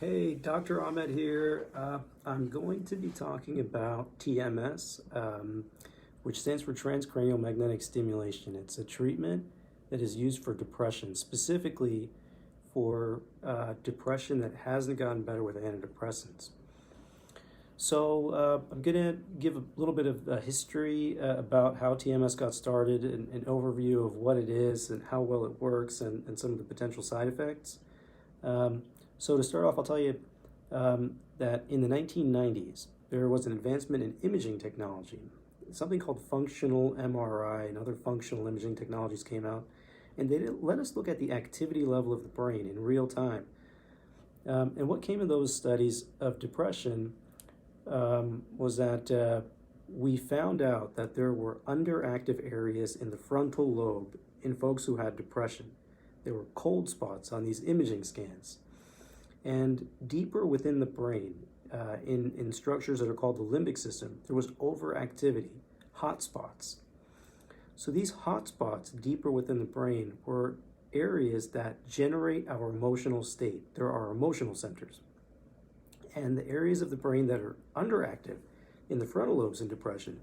Hey, Dr. Ahmed here. I'm going to be talking about TMS, which stands for transcranial magnetic stimulation. It's a treatment that is used for depression, specifically for depression that hasn't gotten better with antidepressants. So I'm going to give a little bit of history about how TMS got started, an overview of what it is and how well it works, and some of the potential side effects. So to start off, I'll tell you that in the 1990s, there was an advancement in imaging technology. Something called functional MRI and other functional imaging technologies came out, and they let us look at the activity level of the brain in real time. And what came of those studies of depression was that we found out that there were underactive areas in the frontal lobe in folks who had depression. There were cold spots on these imaging scans. And deeper within the brain, in structures that are called the limbic system, there was overactivity, hotspots. So these hotspots deeper within the brain were areas that generate our emotional state. There are emotional centers. And the areas of the brain that are underactive in the frontal lobes in depression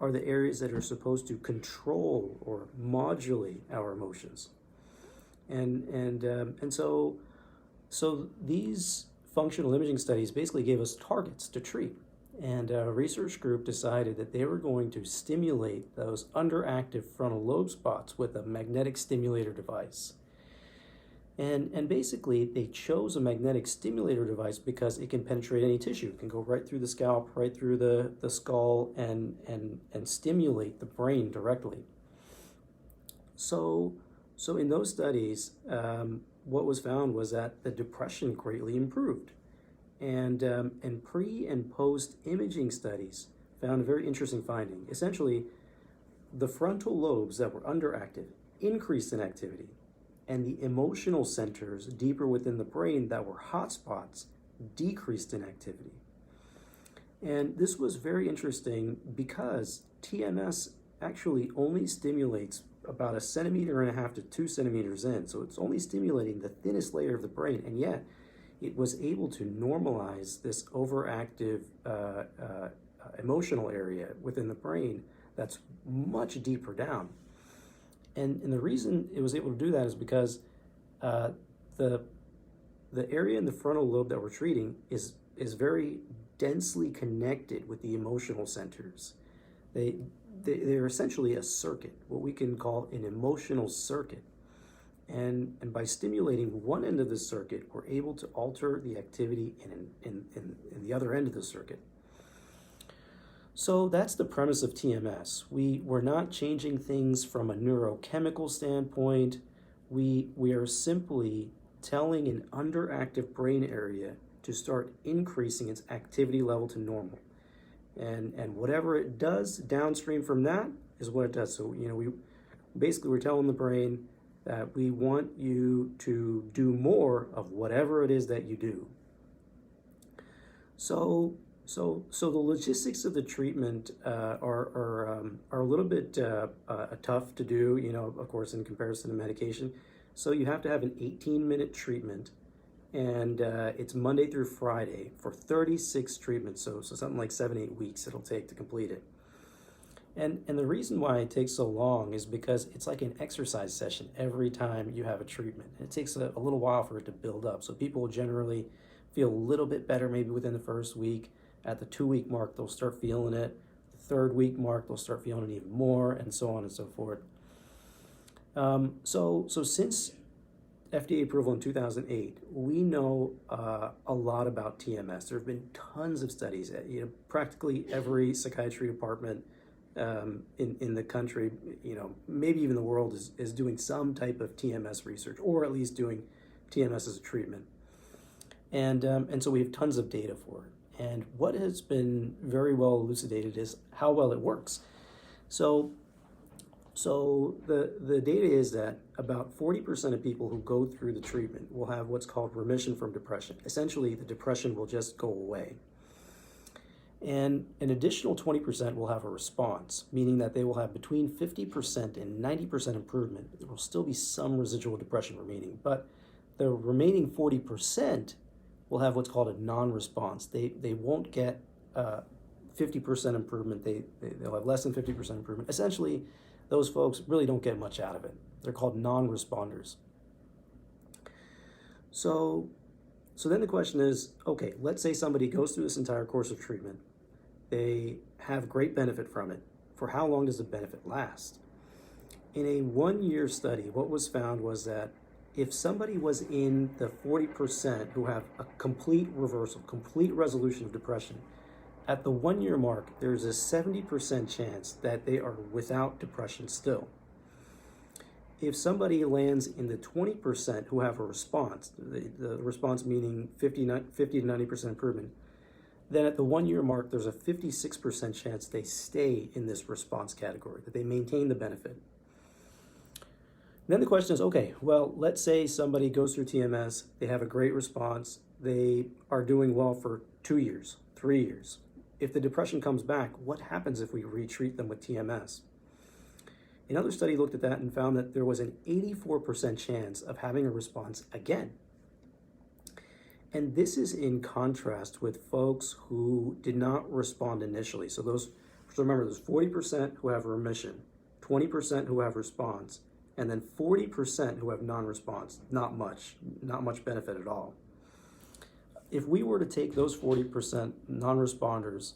are the areas that are supposed to control or modulate our emotions. And so these functional imaging studies basically gave us targets to treat. And a research group decided that they were going to stimulate those underactive frontal lobe spots with a magnetic stimulator device. And basically, they chose a magnetic stimulator device because it can penetrate any tissue. It can go right through the scalp, right through the skull, and stimulate the brain directly. So in those studies, what was found was that the depression greatly improved. And pre and post imaging studies found a very interesting finding. Essentially, the frontal lobes that were underactive increased in activity, and the emotional centers deeper within the brain that were hotspots decreased in activity. And this was very interesting because TMS actually only stimulates about 1.5 centimeters to 2 centimeters in. So it's only stimulating the thinnest layer of the brain, and yet it was able to normalize this overactive emotional area within the brain that's much deeper down. And the reason it was able to do that is because the area in the frontal lobe that we're treating is very densely connected with the emotional centers. They're essentially a circuit, what we can call an emotional circuit. And by stimulating one end of the circuit, we're able to alter the activity in the other end of the circuit. So that's the premise of TMS. We're not changing things from a neurochemical standpoint. We are simply telling an underactive brain area to start increasing its activity level to normal. And whatever it does downstream from that is what it does. So, we're telling the brain that we want you to do more of whatever it is that you do. So the logistics of the treatment are a little bit tough to do, of course, in comparison to medication. So you have to have an 18-minute treatment, and it's Monday through Friday for 36 treatments. So something like 7-8 weeks it'll take to complete it. And the reason why it takes so long is because it's like an exercise session every time you have a treatment. It takes a little while for it to build up. So people generally feel a little bit better maybe within the first week. At the 2-week mark, they'll start feeling it. The 3rd week mark, they'll start feeling it even more, and so on and so forth. So since FDA approval in 2008, we know a lot about TMS. There have been tons of studies. Practically every psychiatry department in the country, maybe even the world is doing some type of TMS research, or at least doing TMS as a treatment. And so we have tons of data for it. And what has been very well elucidated is how well it works. So the data is that about 40% of people who go through the treatment will have what's called remission from depression. Essentially, the depression will just go away. And an additional 20% will have a response, meaning that they will have between 50% and 90% improvement. There will still be some residual depression remaining, but the remaining 40% will have what's called a non-response. They won't get 50% improvement. They'll have less than 50% improvement. Essentially, those folks really don't get much out of it. They're called non-responders. So then the question is, okay, let's say somebody goes through this entire course of treatment. They have great benefit from it. For how long does the benefit last? In a 1-year study, what was found was that if somebody was in the 40% who have a complete reversal, complete resolution of depression, at the 1-year mark, there's a 70% chance that they are without depression still. If somebody lands in the 20% who have a response, the response meaning 50 to 90% improvement, then at the 1-year mark, there's a 56% chance they stay in this response category, that they maintain the benefit. Then the question is, okay, well, let's say somebody goes through TMS, they have a great response, they are doing well for 2 years, 3 years. If the depression comes back, what happens if we retreat them with TMS? Another study looked at that and found that there was an 84% chance of having a response again. And this is in contrast with folks who did not respond initially. So remember, there's 40% who have remission, 20% who have response, and then 40% who have non-response. Not much benefit at all. If we were to take those 40% non-responders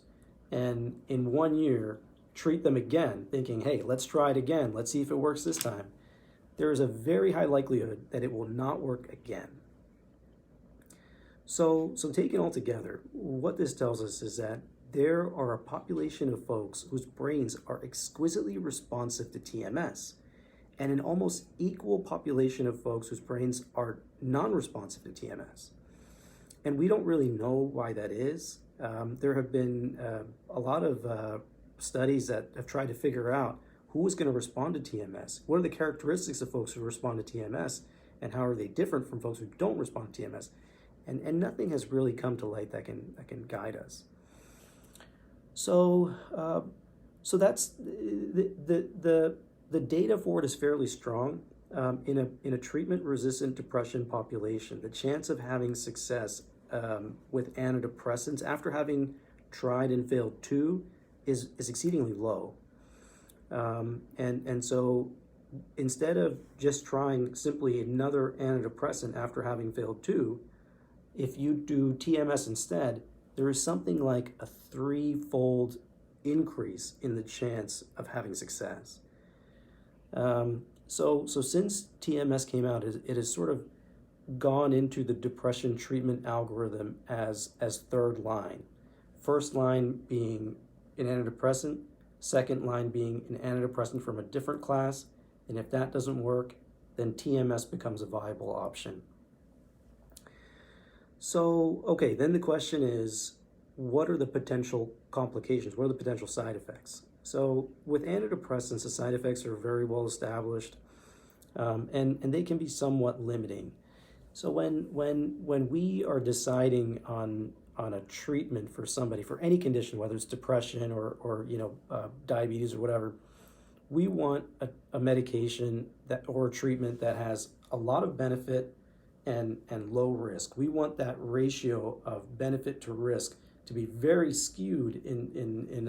and in 1 year treat them again, thinking, hey, let's try it again, let's see if it works this time, there is a very high likelihood that it will not work again. So taken all together, what this tells us is that there are a population of folks whose brains are exquisitely responsive to TMS, and an almost equal population of folks whose brains are non-responsive to TMS. And we don't really know why that is. There have been a lot of studies that have tried to figure out who is going to respond to TMS. What are the characteristics of folks who respond to TMS, and how are they different from folks who don't respond to TMS? And nothing has really come to light that can guide us. So that's the data for it is fairly strong. In a treatment-resistant depression population, the chance of having success with antidepressants after having tried and failed 2 is exceedingly low. And so instead of just trying simply another antidepressant after having failed 2, if you do TMS instead, there is something like a 3-fold increase in the chance of having success. So since TMS came out, it has sort of gone into the depression treatment algorithm as third line. First line being an antidepressant, second line being an antidepressant from a different class, and if that doesn't work, then TMS becomes a viable option. So, okay, then the question is, what are the potential complications? What are the potential side effects? So with antidepressants, the side effects are very well established, and they can be somewhat limiting. So when we are deciding on a treatment for somebody for any condition, whether it's depression or diabetes or whatever, we want a medication or a treatment that has a lot of benefit and low risk. We want that ratio of benefit to risk to be very skewed in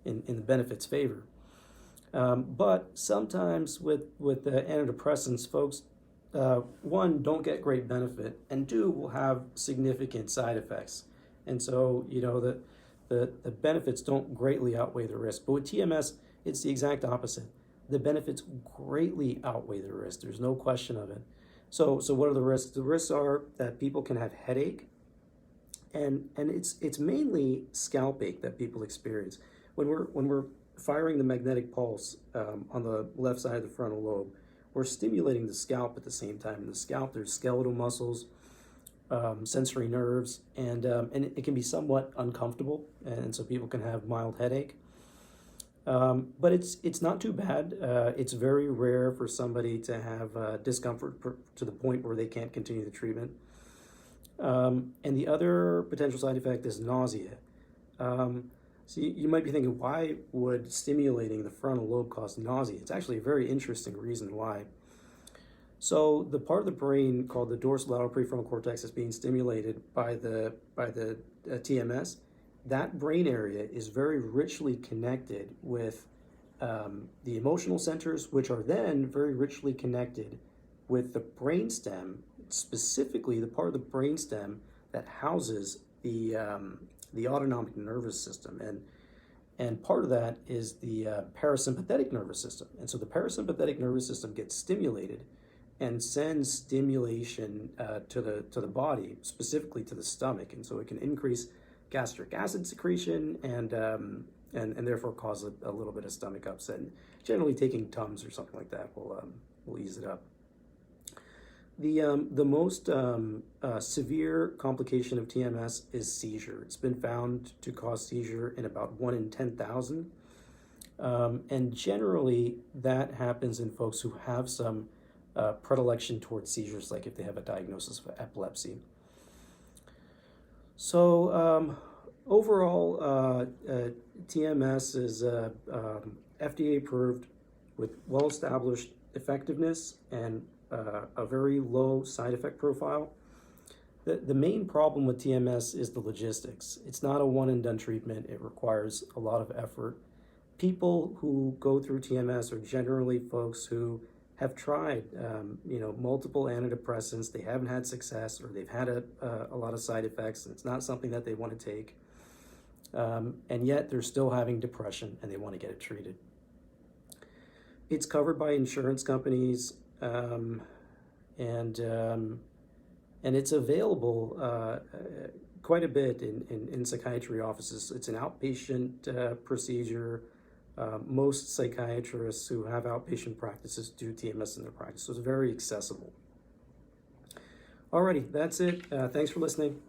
the benefits favor. But sometimes with the antidepressants, folks, 1, don't get great benefit, and 2, will have significant side effects. And so, the benefits don't greatly outweigh the risk. But with TMS, it's the exact opposite. The benefits greatly outweigh the risk. There's no question of it. So what are the risks? The risks are that people can have headache, and it's mainly scalp ache that people experience. When we're firing the magnetic pulse on the left side of the frontal lobe, we're stimulating the scalp at the same time. In the scalp, there's skeletal muscles, sensory nerves, and it can be somewhat uncomfortable, and so people can have mild headache. But it's not too bad. It's very rare for somebody to have discomfort to the point where they can't continue the treatment. And the other potential side effect is nausea. So you might be thinking, why would stimulating the frontal lobe cause nausea? It's actually a very interesting reason why. So the part of the brain called the dorsolateral prefrontal cortex is being stimulated by the TMS. That brain area is very richly connected with the emotional centers, which are then very richly connected with the brainstem, specifically the part of the brainstem that houses the autonomic nervous system. And part of that is the parasympathetic nervous system. And so the parasympathetic nervous system gets stimulated and sends stimulation to the body, specifically to the stomach, and so it can increase gastric acid secretion and therefore cause a little bit of stomach upset. And generally, taking Tums or something like that will ease it up. The most severe complication of TMS is seizure. It's been found to cause seizure in about 1 in 10,000, and generally that happens in folks who have some predilection towards seizures, like if they have a diagnosis of epilepsy. So overall, TMS is FDA approved with well-established effectiveness and a very low side effect profile. The main problem with TMS is the logistics. It's not a one and done treatment. It requires a lot of effort. People who go through TMS are generally folks who have tried multiple antidepressants, they haven't had success, or they've had a lot of side effects, and it's not something that they want to take, and yet they're still having depression and they want to get it treated. It's covered by insurance companies, and it's available quite a bit in psychiatry offices. It's an outpatient procedure. Most psychiatrists who have outpatient practices do TMS in their practice, so it's very accessible. Alrighty, that's it. Thanks for listening.